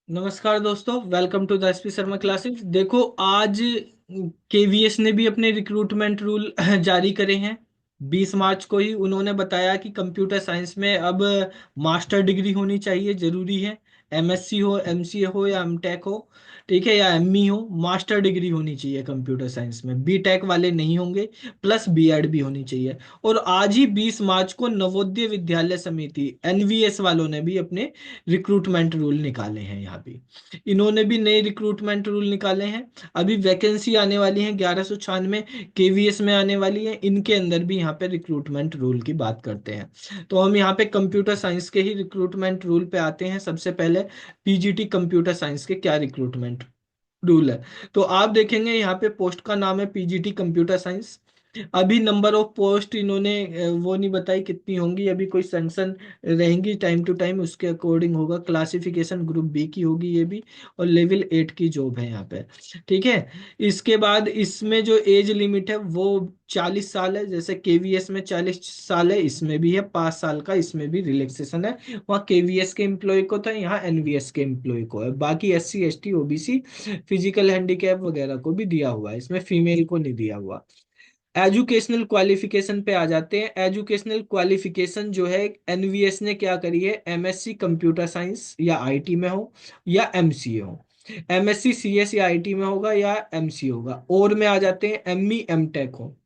नमस्कार दोस्तों, welcome to the SP Sharma classes. देखो, आज केवीएस ने भी अपने रिक्रूटमेंट रूल जारी करे हैं। 20 मार्च को ही उन्होंने बताया कि कंप्यूटर साइंस में अब मास्टर डिग्री होनी चाहिए, जरूरी है। एमएससी हो, एमसीए हो या एमटेक हो, ठीक है, या एमई हो, मास्टर डिग्री होनी चाहिए कंप्यूटर साइंस में। बीटेक वाले नहीं होंगे, प्लस बीएड भी होनी चाहिए। और आज ही 20 मार्च को नवोदय विद्यालय समिति एनवीएस वालों ने भी अपने रिक्रूटमेंट रूल निकाले हैं। यहाँ भी इन्होंने भी नए रिक्रूटमेंट रूल निकाले हैं। अभी वैकेंसी आने वाली है 1196 केवीएस में आने वाली है। इनके अंदर भी यहाँ पे रिक्रूटमेंट रूल की बात करते हैं। तो हम यहाँ पे कंप्यूटर साइंस के ही रिक्रूटमेंट रूल पे आते हैं। सबसे पहले पीजीटी कंप्यूटर साइंस के क्या रिक्रूटमेंट रूल है। तो आप देखेंगे यहाँ पे पोस्ट का नाम है पीजीटी कंप्यूटर साइंस। अभी नंबर ऑफ पोस्ट इन्होंने वो नहीं बताई कितनी होंगी। अभी कोई सेंक्शन रहेंगी टाइम टू टाइम, उसके अकॉर्डिंग होगा। क्लासिफिकेशन ग्रुप बी की होगी ये भी, और लेवल 8 की जॉब है यहाँ पे, ठीक है। इसके बाद इसमें जो एज लिमिट है वो 40 साल है। जैसे केवीएस में 40 साल है, इसमें भी है 5 साल का, इसमें भी रिलैक्सेशन है। वहाँ केवीएस के एम्प्लॉय को था, यहाँ एनवीएस के एम्प्लॉय को है। बाकी SC ST OBC physical handicap वगैरह को भी दिया हुआ है, इसमें फीमेल को नहीं दिया हुआ। एजुकेशनल क्वालिफिकेशन पे आ जाते हैं। एजुकेशनल क्वालिफिकेशन जो है एनवीएस ने क्या करी है, एमएससी कंप्यूटर साइंस या आईटी में हो या एमसीए हो। एमएससी सीएस या आईटी में होगा या एमसी होगा। और में आ जाते हैं एमई एमटेक हो,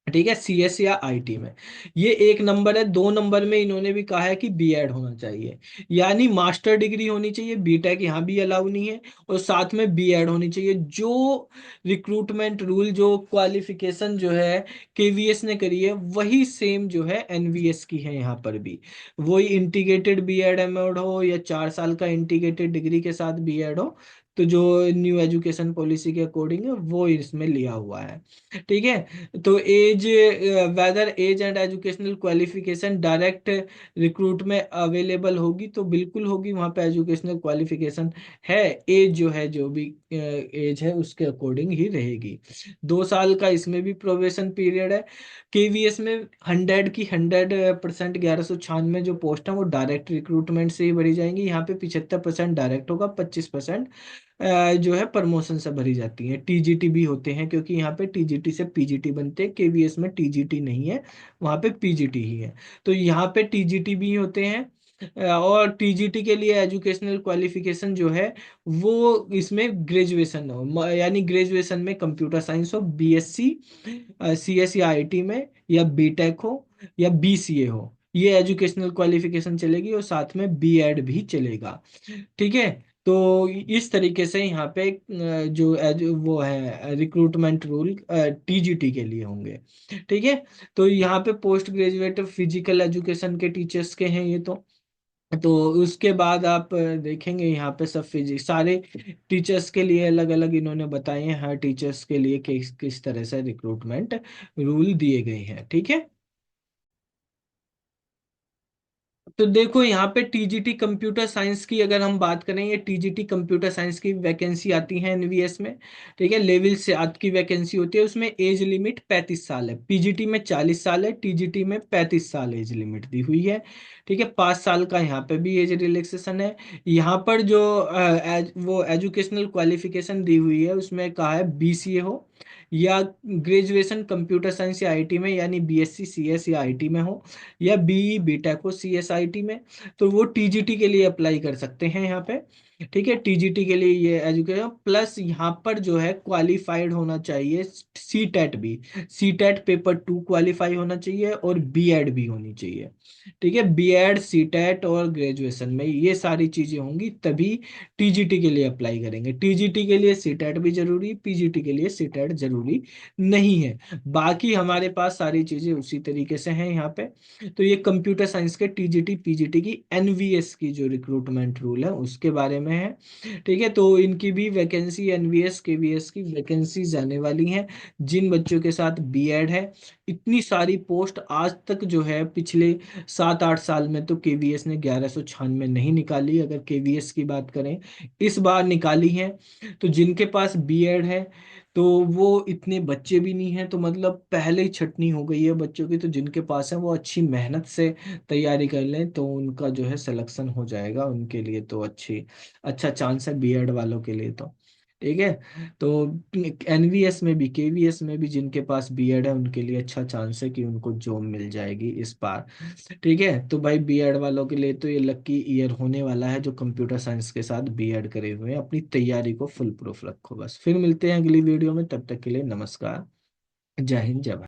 ठीक है, सीएस या आईटी में। ये एक नंबर है। 2 नंबर में इन्होंने भी कहा है कि बीएड होना चाहिए, यानी मास्टर डिग्री होनी चाहिए। बीटेक यहाँ भी अलाउ नहीं है, और साथ में बीएड होनी चाहिए। जो रिक्रूटमेंट रूल, जो क्वालिफिकेशन जो है केवीएस ने करी है, वही सेम जो है एनवीएस की है यहाँ पर भी। वही इंटीग्रेटेड बीएड एमएड हो या 4 साल का इंटीग्रेटेड डिग्री के साथ बीएड हो, तो जो न्यू एजुकेशन पॉलिसी के अकॉर्डिंग है वो इसमें लिया हुआ है, ठीक है। तो age, whether age and educational qualification direct recruit में अवेलेबल होगी, तो बिल्कुल होगी। वहाँ पे एजुकेशनल क्वालिफिकेशन है, एज जो है, जो भी एज है उसके अकॉर्डिंग ही रहेगी। 2 साल का इसमें भी प्रोबेशन पीरियड है। केवीएस में 100% 1196 जो पोस्ट है वो डायरेक्ट रिक्रूटमेंट से ही भरी जाएंगी। यहाँ पे 75% डायरेक्ट होगा, 25% जो है प्रमोशन से भरी जाती है। टीजीटी भी होते हैं, क्योंकि यहाँ पे टीजीटी से पीजीटी बनते हैं। केवीएस में टीजीटी नहीं है, वहाँ पे पीजीटी ही है। तो यहाँ पे टीजीटी भी होते हैं। और टीजीटी के लिए एजुकेशनल क्वालिफिकेशन जो है वो इसमें ग्रेजुएशन हो, यानी ग्रेजुएशन में कंप्यूटर साइंस हो, बीएससी सीएस या आईटी में, या बीटेक हो या बीसीए हो। ये एजुकेशनल क्वालिफिकेशन चलेगी, और साथ में बीएड भी चलेगा, ठीक है। तो इस तरीके से यहाँ पे वो है रिक्रूटमेंट रूल टीजीटी के लिए होंगे, ठीक है। तो यहाँ पे पोस्ट ग्रेजुएट फिजिकल एजुकेशन के टीचर्स के हैं ये तो उसके बाद आप देखेंगे यहाँ पे सब फिजिक्स सारे टीचर्स के लिए अलग अलग इन्होंने बताए हैं। हर टीचर्स के लिए किस किस तरह से रिक्रूटमेंट रूल दिए गए हैं, ठीक है। तो देखो, यहाँ पे टीजीटी कंप्यूटर साइंस की अगर हम बात करें, ये टीजीटी कंप्यूटर साइंस की वैकेंसी आती है एनवीएस में, ठीक है। लेवल से आठ की वैकेंसी होती है, उसमें एज लिमिट 35 साल है। पीजीटी में 40 साल है, टीजीटी में 35 साल एज लिमिट दी हुई है, ठीक है। 5 साल का यहाँ पे भी एज रिलैक्सेशन है। यहाँ पर जो वो एजुकेशनल क्वालिफिकेशन दी हुई है उसमें कहा है बीसीए हो या ग्रेजुएशन कंप्यूटर साइंस या आईटी में, यानी बीएससी सीएस या आईटी में हो, या बीई बीटेक हो सीएसआईटी में, तो वो टीजीटी के लिए अप्लाई कर सकते हैं यहाँ पे, ठीक है। टीजीटी के लिए ये एजुकेशन प्लस यहाँ पर जो है क्वालिफाइड होना चाहिए। सीटेट भी, सीटेट पेपर 2 क्वालिफाई होना चाहिए, और बीएड भी होनी चाहिए, ठीक है। बीएड सीटेट और ग्रेजुएशन में ये सारी चीजें होंगी, तभी टीजीटी के लिए अप्लाई करेंगे। टीजीटी के लिए सीटेट भी जरूरी, पीजीटी के लिए सीटेट जरूरी नहीं है। बाकी हमारे पास सारी चीजें उसी तरीके से हैं यहाँ पे। तो ये कंप्यूटर साइंस के टीजीटी पीजीटी की एनवीएस की जो रिक्रूटमेंट रूल है उसके बारे में है, ठीक है। तो इनकी भी वैकेंसी, एनवीएस केवीएस की वैकेंसीज आने वाली हैं। जिन बच्चों के साथ बीएड है, इतनी सारी पोस्ट आज तक जो है पिछले 7-8 साल में तो केवीएस ने 1196 नहीं निकाली। अगर केवीएस की बात करें, इस बार निकाली है। तो जिनके पास बीएड है तो वो इतने बच्चे भी नहीं है, तो मतलब पहले ही छटनी हो गई है बच्चों की। तो जिनके पास है वो अच्छी मेहनत से तैयारी कर लें तो उनका जो है सिलेक्शन हो जाएगा, उनके लिए तो अच्छा चांस है बीएड वालों के लिए तो। ठीक है। तो एनवीएस में भी केवीएस में भी जिनके पास बीएड है उनके लिए अच्छा चांस है कि उनको जॉब मिल जाएगी इस बार। ठीक है। तो भाई बीएड वालों के लिए तो ये लकी ईयर होने वाला है, जो कंप्यूटर साइंस के साथ बीएड करे हुए हैं। अपनी तैयारी को फुल प्रूफ रखो बस। फिर मिलते हैं अगली वीडियो में, तब तक के लिए नमस्कार। जय हिंद, जय भारत।